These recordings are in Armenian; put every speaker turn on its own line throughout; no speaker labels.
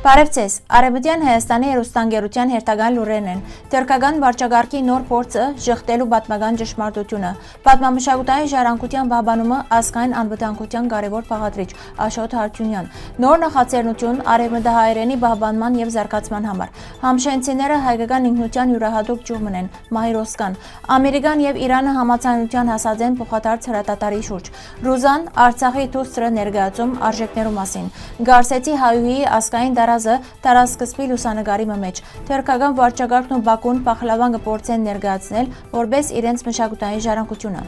Բարև ձեզ, Արևմտյան Հայաստանի հեռուստաընկերության հերթական լուրերն են։ Թուրքական վարչագահի նոր փորձը ժխտելու պատմական ճշմարտությունը, պատմամշակութային ժառանգության պահպանումը ազգային անվտանգության կարևոր բաղադրիչ Աշոտ Հարությունյան, նոր նախաձեռնություն արևմտահայերենի պահպանման եւ զարգացման համար, համշենցիները հայկական ինքնության յուրահատուկ ճյուղ են, Մահիր Օսկան, Ամերիկան եւ Իրանը համաձայնության հասած են փոխադարձ հրատատարի շուրջ, Ռուզան Արցախի դուստրը ներկայացում արժեքներու մասին, Գարսեցի հայուհի ազգային տարասկզբի լուսանկարի մեջ, թուրքական վարչագահն ու Բաքուն փախլավան կփորձեն ներկայացնել որպես իրենց մշակութային ժառանգությունը։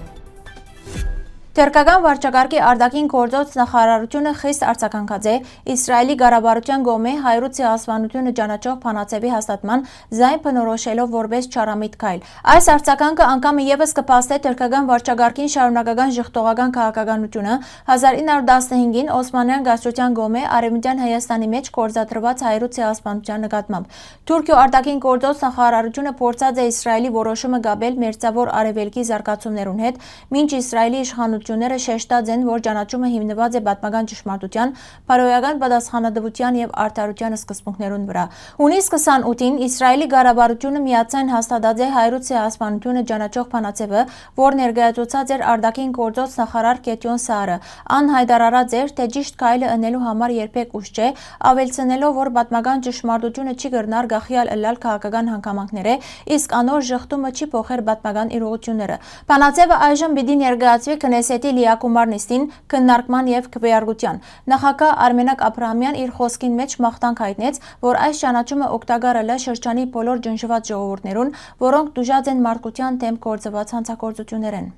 Թուրքական վարչագահի արտաքին գործոց նախարարությունը խիստ արձագանքած է Իսրայելի ղարաբարության գոմե հայրուց ցեղասպանությունը ճանաչող բանաձևի հաստատման ձայն բնորոշելով որպես չարամիտ քայլ։ Այս արձագանքը անգամ եւս կփաստե թուրքական վարչագահին շարունակական ժխտողական քաղաքականությունը 1915-ին Օսմանյան գաշության գոմե Արևմտյան Հայաստանի մեջ գործադրված հայրուց ցեղասպանության նկատմամբ։ Թուրքիո արտաքին գործոց նախարարությունը փորձած է Իսրայելի որոշումը գաբել մերձավոր արևելքի զարգացումներուն հետ, մինչ Իսրայելի իշխանությունները շեշտած են, որ ճանաչումը հիմնված է պատմական ճշմարտության, բարոյական պատասխանատվության եւ արդարության սկզբունքներուն վրա։ Հունիս 28-ին Իսրայելի ղարաբարությունը միացան հաստատած է հայրուց ցեղասպանությունը ճանաչող բանաձևը, որ ներկայացուցած էր արտաքին գործոց նախարար Գեդեոն Սաարը, անհայտարարած էր, թե ճիշտ քայլը ընելու համար երբեք ուշ չէ, ավելցնելով, որ պատմական ճշմարտությունը չի կրնար գախյալ ըլլալ քաղաքական հանգամանքները, իսկ անոր ժխտումը չի փոխեր պատմական իրողությունները։ Բանաձևը այժմ պիտի ներկայացվի Քնեսետի լիակումար նիստին քննարկման եւ քվեարկության։ Նախագահ Արմենակ Աբրահամյան իր խոսքին մեջ մաղթանք հայտնեց, որ այս ճանաչումը օգտակար ըլլա շրջանի բոլոր ջնջված ժողովուրդներուն, որոնք դժուժած են մարդկության դեմ գործված հանցագործություններեն։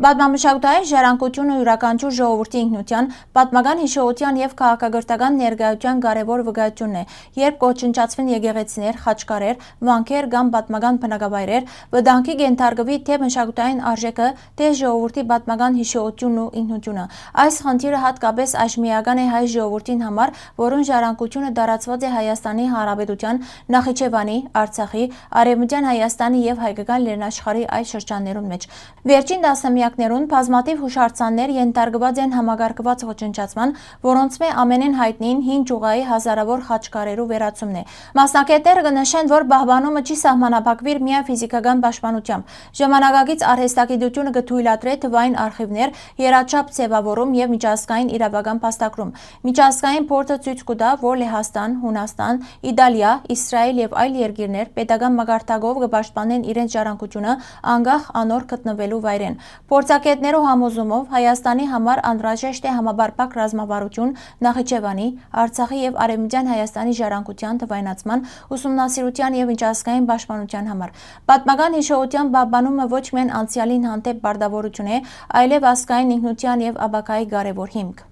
Պատմամշակութային ժառանգությունը յուրաքանչյուր ժողովրդի ինքնության, պատմական հիշողության եւ քաղաքակրթական ներկայության կարևոր վկայությունն է, երբ կոչնչացվեն եկեղեցիներ, խաչքարեր, վանքեր կամ պատմական բնակավայրեր, վտանգի կենթարկվի թե մշակութային արժեքը, թե ժողովրդի պատմական հիշողությունն ու ինքնությունը։ Այս խնդիրը հատկապես այժմիական է հայ ժողովրդին համար, որոնց ժառանգությունը տարածված է Հայաստանի Հանրապետության, Նախիջևանի, Արցախի, Արևմտյան Հայաստանի եւ հայկական լեռնաշխարհի այլ շրջաններում մեջ։ Վերջին տասնամյակներուն բազմաթիվ հուշարձաններ ենթարկված են համագարկված ոչնչացման, որոնց մե ամենեն հայտնին հին ճյուղայի հազարավոր խաչքարերու վերացումն է։ Մասնակիցները կնշեն, որ պահպանումը չի սահմանափակվիր միայն ֆիզիկական պաշտպանությամբ։ Ժամանակակից արհեստագիտությունը կթույլատրի թվային արխիվներ, երաչափ ձևավորում եւ միջազգային իրավական փաստագրում։ Միջազգային փորձը ցույց կտա, որ Լեհաստան, Հունաստան, Իտալիա, Իսրայել եւ այլ երկիրներ պետական մագարտակով կպաշտպանեն իրենց ժառանգությունը անկախ անոր գտնվելու վայրեն։ Փորձագետներու համոզումով Հայաստանի համար անհրաժեշտ է համապարփակ ռազմավարություն Նախիջևանի, Արցախի եւ Արևմտյան Հայաստանի ժառանգության թվայնացման, ուսումնասիրության եւ միջազգային պաշտպանության համար։ Պատմական հիշողության պահպանումը ոչ միայն անցյալին հանդեպ պարտավորություն է, այլև ազգային ինքնության եւ ապագայի կարևոր հիմք։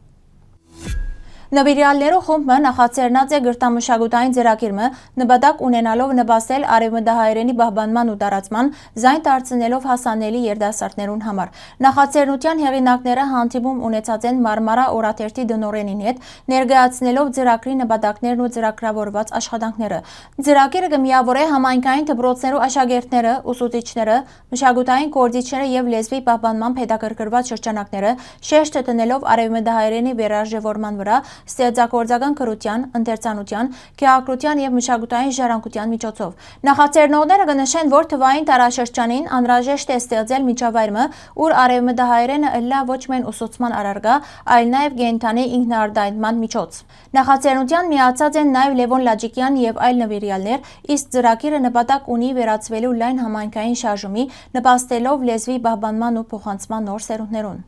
Նվիրյալներու խումբը նախաձեռնած է գրտամշակութային ծրագիրը նպատակ ունենալով նպաստել արևմտահայերենի պահպանման ու տարածման, զայն դարձնելով հասանելի երիտասարդներուն համար։ Նախաձեռնության հեղինակները հանդիպում ունեցած են Մարմարա օրաթերթի դնորենին հետ, ներկայացնելով ծրագրի նպատակներն ու ծրագրավորված աշխատանքները։ Ծրագիրը կմիավորե համայնքային դպրոցներու աշակերտները, ուսուցիչները, մշակութային գործիչները եւ լեզվի պահպանման հետաքրքրված շրջանակները, շեշտը դնելով արևմտահայերենի վերարժևորման վրա, ստեղծագործական կրթության, ընթերցանության, գեղագրության եւ մշակութային ժառանգության միջոցով։ Նախաձեռնողները կնշեն, որ թվային տարաշրջանին անհրաժեշտ է ստեղծել միջավայրը, ուր արևմտահայերենը ըլլա ոչ միայն ուսուցման առարկա, այլ նաեւ կենդանի ինքնաարտահայտման միջոց։ Նախաձեռնության միացած են նաեւ Լևոն Լաջիկյան եւ այլ նվիրյալներ, իսկ ծրագիրը նպատակ ունի վերացվելու լայն համայնքային շարժումի, նպաստելով լեզվի պահպանման ու փոխանցման նոր սերունդներուն։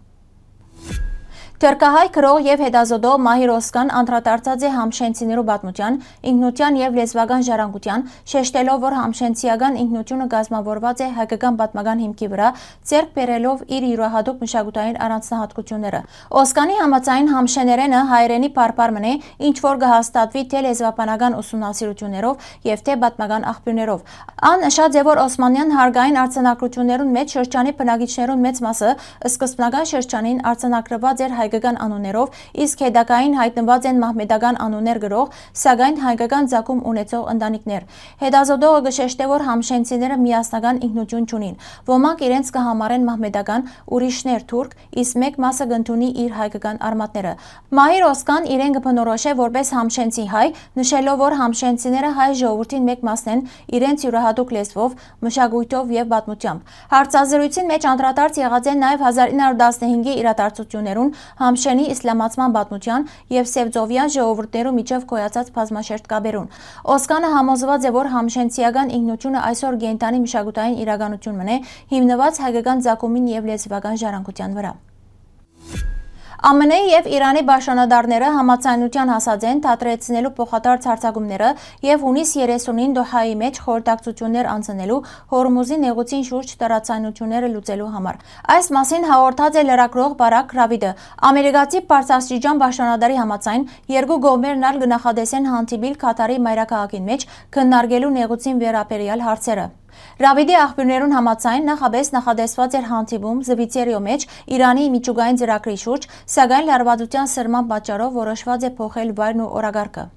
Թուրքահայ գրող եւ հետազոտող Մահիր Օսկան անդրադարձած է համշենցիներու պատմության, ինքնության եւ լեզվական ժառանգության, շեշտելով, որ համշենցիական ինքնությունը կազմավորված է հայկական պատմական հիմքի վրա, ձեռք բերելով իր յուրահատուկ մշակութային առանձնահատկությունները։ Օսկանի համաձայն համշեներենը հայերենի բարբարմն է, ինչ որ կհաստատվի թե լեզվաբանական ուսումնասիրություններով եւ թե պատմական աղբյուրներով։ Ան նշած է, որ Օսմանյան հարգային արձանագրություններուն մեջ շրջանի բնակիչներուն մեծ մասը սկզբնական շրջանին արձանագրված էր հայկական անուններով, իսկ հետագային հայտնված են մահմեդական անուններ գրող, սակայն հայկական ծագում ունեցող ընտանիքներ։ Հետազոտողը գշեշտե, որ համշենցիները միասնական ինքնություն չունին։ Ոմանք իրենց կհամարեն մահմեդական, ուրիշներ թուրք, իսկ մեկ մասը կընդունի իր հայկական արմատները։ Մահիր Օսկան իրեն կբնորոշե որպես համշենցի հայ, նշելով, որ համշենցիները հայ ժողովրդին մեկ մասն են իրենց յուրահատուկ լեզվով, մշակույթով եւ պատմությամբ։ Հարցազրույցին մեջ անդրադարձ եղած են նաև 1915-ի իրադարձություններուն, Համշենի իսլամացման պատմության եւ Սևծովյան ժողովուրդներու միջև գոյացած բազմաշերտ կապերուն։ Օսկանը համոզված է, որ համշենցիական ինքնությունը այսօր կենդանի մշակութային իրականություն մնե, հիմնված հայկական ծագումին եւ լեզվական ժառանգության վրա։ ԱՄՆ-ի եւ Իրանի պաշտոնատարները համաձայնության հասած են թատրեցնելու փոխադարձ հարձակումները եւ հունիս 30-ին Դոհայի մեջ խորհրդակցություններ անցնելու Հորմուզի նեղուցին շուրջ տարածայնությունները լուծելու համար։ Այս մասին հաղորդած է լրագրող Բարակ Ռավիդը։ Ամերիկացի բարձրաստիճան պաշտոնատարի համաձայն երկու կողմերն ալ կնախադեսեն հանդիպիլ Քաթարի մայրաքաղաքին մեջ քննարկելու նեղուցին վերաբերյալ հարցերը։ Ռավիդի աղբյուրներուն համաձայն նախաբես նախադեсված էր հանդիպում Զվիցերիո մեջ Իրանի միջուկային ծրագրի շուրջ, սակայն լարվածության սրման պատճառով որոշված է փոխել վայրն ու օրակարգը։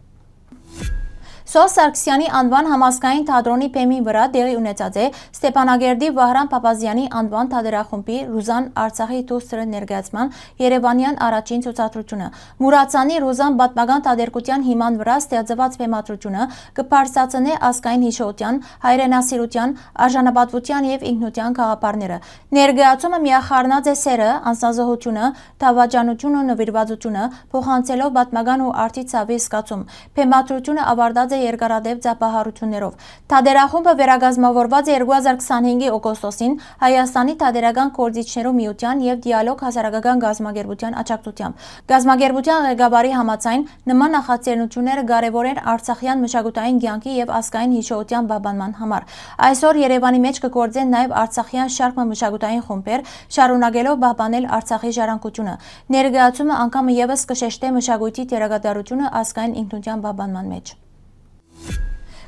Սոս Սարգսյանի անվան համազգային թատրոնի բեմին վրա տեղի ունեցած է Ստեփանագերդի Վահրամ Փափազյանի անվան թատերախումբի Ռուզան Արցախի դուստրը ներկայացման Երևանյան առաջին ցուցադրությունը։ Մուրացանի Ռուզան պատմական թատերկության հիման վրա ստեղծված բեմադրությունը կփարսացնե ազգային հիշողության, հայրենասիրության, արժանապատվության եւ ինքնության գաղափարները։ Ներկայացումը միախառնած է սերը, անձնազոհությունը, դավաճանությունը, նվիրվածությունը, փոխանցելով պատմական ու արդի ցավի զգացում։ Բեմադրությունը ավարտած է երկարատև ծափահարություններով։ Թատերախումբը վերագազմավորված է 2025-ի օգոստոսին Հայաստանի թատերական գործիչներու միության եւ Դիալոգ հասարակական գազམ་ագերբության աջակցությամբ։ Գազམ་ագերբության ղեկավարի համաձայն նման նախաձեռնությունները կարևոր են արցախյան մշակութային կյանքի եւ ազգային հիշողության պահպանման համար։ Այսօր Երևանի մեջ կգործեն նաեւ արցախյան շարք մշակութային խումբեր, շարունակելով պահպանել Արցախի ժառանգությունը։ Ներկայացումը անգամ եւս կշեշտե մշակույթի դերակատարությունը ազգային ինքնության պահպանման մեջ։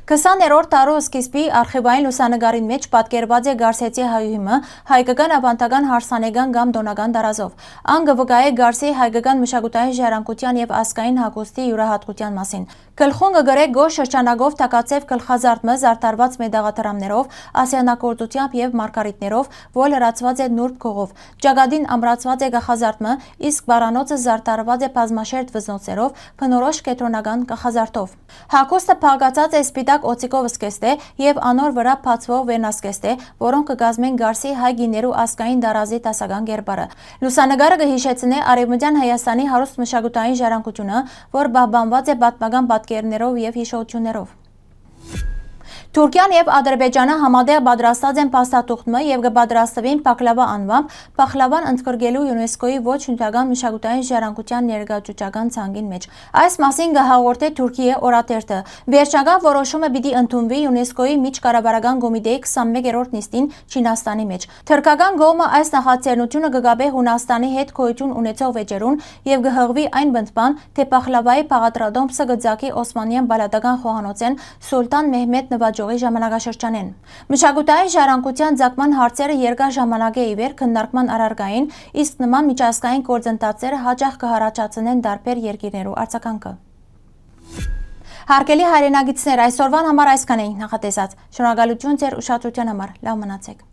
20-րդ դարու սկիզբի արխիվային լուսանկարին մեջ պատկերված է Գարսեցի հայուհիմը հայկական ավանդական հարսանեկան կամ դոնական տարազով։ Ան կվկայ է Գարսի հայկական մշակութային ժառանգության եւ ազգային հագուստի յուրահատկության մասին։ Գլխուն կգրե գոշ շրջանագով տակածև գլխազարդմը զարդարված մեդաղաթրամներով, ասեղնագործությամբ եւ մարգարիտներով, որ լրացված է նուրբ գողով։ Ճակատին ամրացված է գլխազարդմը, իսկ բարանոցը զարդարված է բազմաշերտ վզնոցերով, բնորոշ կենտրոնական գլխազարդով։ Հագուստը փակացած է սպիտակ օծիկով սկեստ է եւ անոր վրա բացվող վերնասկեստ է, որոնք կգազմեն Գարսի հայ գիներու ազգային դարազի դասական կերպարը։ Լուսանկարը կհիշեցնե Արևմտյան Հայաստանի հարուստ մշակութային ժառանգությունը, որ պահպանված է պատմական պատկերներով եւ հիշողություններով։ Թուրքիան եւ Ադրբեջանը համատեղ պատրաստած են փաստաթուղթը եւ կպատրաստվին Բաքլավա անվամբ Բաքլավան ընդգրկելու ՅՈՒՆԵՍԿՕ-ի ոչ նյութական մշակութային ժառանգության ներկայացուցչական ցանկին մեջ։ Այս մասին կհաղորդե Թուրքիայի օրաթերթը։ Վերջնական որոշումը պիտի ընդունվի ՅՈՒՆԵՍԿՕ-ի միջկառավարական կոմիտեի 21-րդ նիստին Չինաստանի մեջ։ Թուրքական կողմը այս նախաձեռնությունը կգաբե Հունաստանի հետ գոյություն ունեցող վեճերուն եւ կհղվի այն բնդման, թե Բաքլավայի փաղադրատոմսը կձակի Օսմանյան բալատական խոհանոցեն Սուլտան Մեհմեդ նվաճողի ժամանակաշրջանին։ Մշակութային ժառանգության ծագման հարցերը երկար ժամանակ է ի վեր քննարկման առարկային, իսկ նման միջազգային գործընթացները հաճախ կհառաջացնեն տարբեր երկիրներու արձագանքը։ Հարգելի հայրենագիտներ, այսօրվան համար այսքան էինք նախատեսած։ Շնորհակալություն ձեր ուշադրության համար։ Լավ մնացեք։